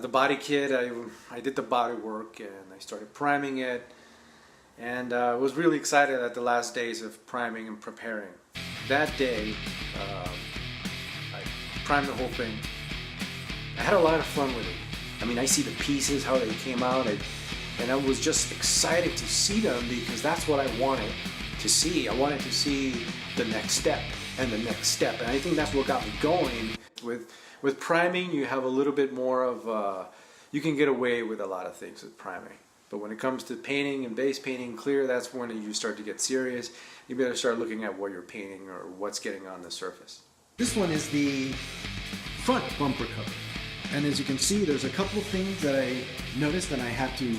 The body kit, I did the body work and I started priming it, and was really excited at the last days of priming and preparing. That day, I primed the whole thing. I had a lot of fun with it. I mean, I see the pieces, how they came out, and I was just excited to see them because that's what I wanted to see. I wanted to see the next step and the next step, and I think that's what got me going. With priming, you have a little bit more of, you can get away with a lot of things with priming. But when it comes to painting and base painting clear, that's when you start to get serious. You better start looking at what you're painting or what's getting on the surface. This one is the front bumper cover. And as you can see, there's a couple of things that I noticed and I had to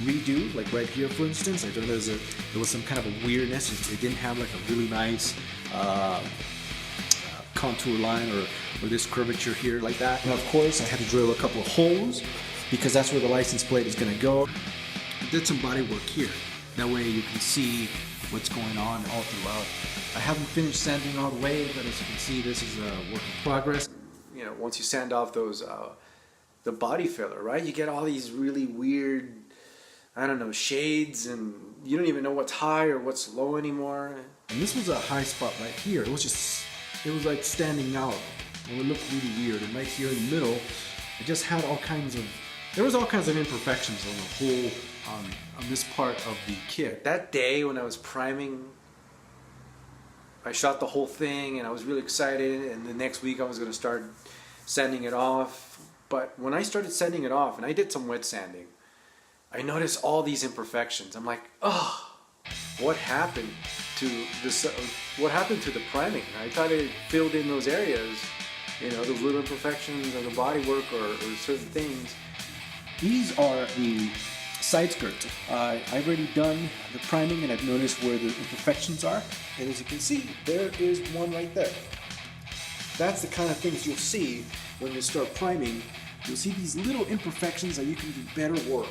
redo, like right here, for instance. I thought there was some kind of a weirdness. It didn't have like a really nice contour line or this curvature here like that. And of course, I had to drill a couple of holes because that's where the license plate is going to go. I did some body work here. That way you can see what's going on all throughout. I haven't finished sanding all the way, but as you can see, this is a work in progress. You know, once you sand off those, the body filler, right? You get all these really weird, I don't know, shades, and you don't even know what's high or what's low anymore. And this was a high spot right here. It was like standing out. And it looked really weird. And right here in the middle, it just had there was all kinds of imperfections on the whole, on this part of the kit. That day when I was priming, I shot the whole thing and I was really excited, and the next week I was going to start sanding it off. But when I started sanding it off, and I did some wet sanding, I noticed all these imperfections. I'm like, oh, what happened to this? What happened to the priming? I thought it filled in those areas, you know, those little imperfections of the body work or certain things. These are the side skirts. I've already done the priming and I've noticed where the imperfections are. And as you can see, there is one right there. That's the kind of things you'll see when you start priming. You'll see these little imperfections that you can do better work.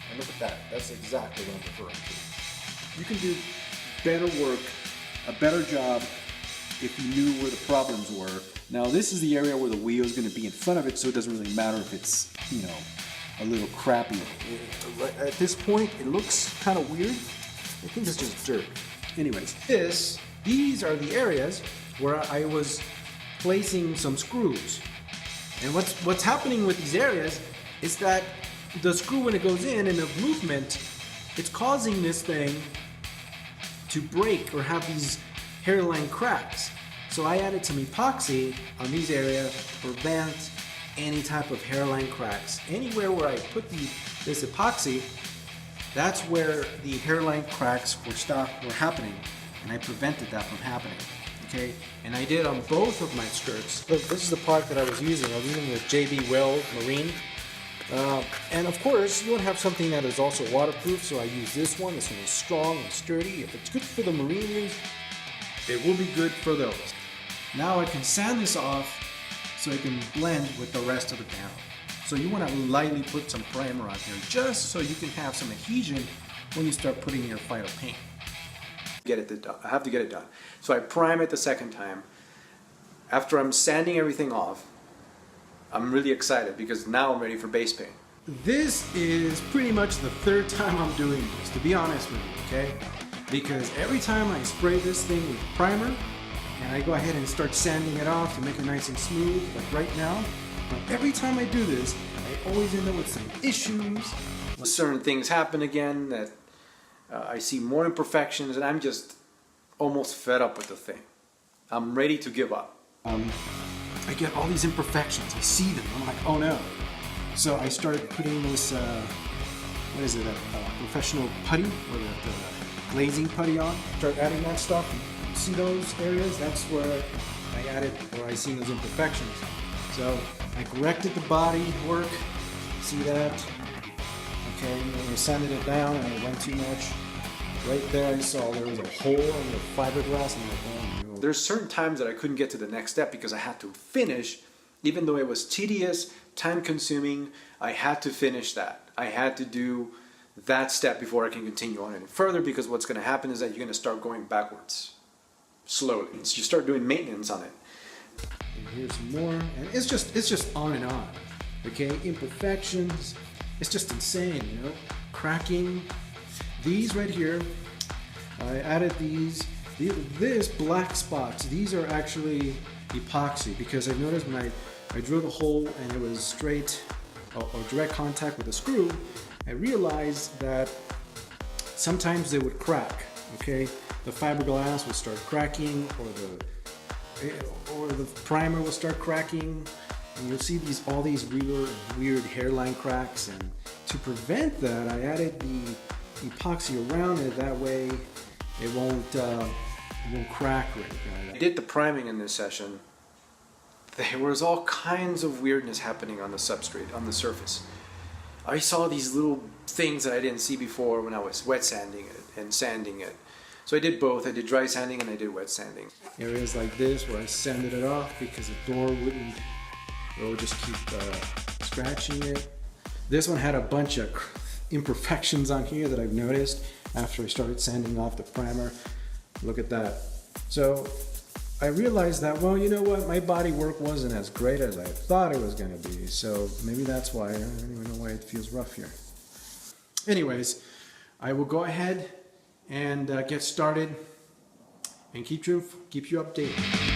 And look at that. That's exactly what I'm referring to. You can do better work, a better job, if you knew where the problems were. Now this is the area where the wheel is going to be in front of it, so it doesn't really matter if it's, you know, a little crappy. At this point, it looks kind of weird. I think it's just dirt. Anyways, these are the areas where I was placing some screws. And what's happening with these areas is that the screw, when it goes in the movement, it's causing this thing to break or have these hairline cracks. So I added some epoxy on these areas to prevent any type of hairline cracks. Anywhere where I put this epoxy, that's where the hairline cracks were happening, and I prevented that from happening. Okay, and I did on both of my skirts. Look, this is the part that I was using. I was using the JB Weld Marine. And of course, you want to have something that is also waterproof, so I use this one. This one is strong and sturdy. If it's good for the marine use, it will be good for those. Now I can sand this off so it can blend with the rest of the panel. So you want to lightly put some primer on here just so you can have some adhesion when you start putting your final paint. I have to get it done. So I prime it the second time. After I'm sanding everything off, I'm really excited because now I'm ready for base paint. This is pretty much the third time I'm doing this, to be honest with you, okay? Because every time I spray this thing with primer, and I go ahead and start sanding it off to make it nice and smooth, like right now. But every time I do this, I always end up with some issues. Certain things happen again that I see more imperfections, and I'm just almost fed up with the thing. I'm ready to give up. I get all these imperfections. I see them. I'm like, oh no. So I started putting this, what is it, a professional putty, or the glazing putty on. Start adding that stuff. See those areas? That's where I added, where I see those imperfections. So I corrected the body work. See that? Okay, and I sanded it down and it went too much. Right there I saw there was a hole in the fiberglass, and I'm like, oh no. There's certain times that I couldn't get to the next step because I had to finish, even though it was tedious, time consuming, I had to finish that. I had to do that step before I can continue on any further, because what's going to happen is that you're going to start going backwards. Slowly. So you start doing maintenance on it. And here's some more, and it's just on and on. Okay, imperfections. It's just insane, you know. Cracking. These right here, I added these. This black spots, these are actually epoxy because I noticed when I drilled a hole and it was straight or direct contact with a screw, I realized that sometimes they would crack, okay? The fiberglass will start cracking or the primer will start cracking, and you'll see all these weird hairline cracks, and to prevent that I added the epoxy around it. That way it won't crack or anything like I did the priming in this session. There was all kinds of weirdness happening on the substrate, on the surface. I saw these little things that I didn't see before when I was wet sanding it and sanding it. So I did both. I did dry sanding and I did wet sanding. Areas like this where I sanded it off because the door would just keep scratching it. This one had a bunch of imperfections on here that I've noticed after I started sanding off the primer. Look at that. So I realized that, well, you know what, my body work wasn't as great as I thought it was going to be, so maybe that's why. I don't even know why it feels rough here. Anyways, I will go ahead and get started and keep you updated.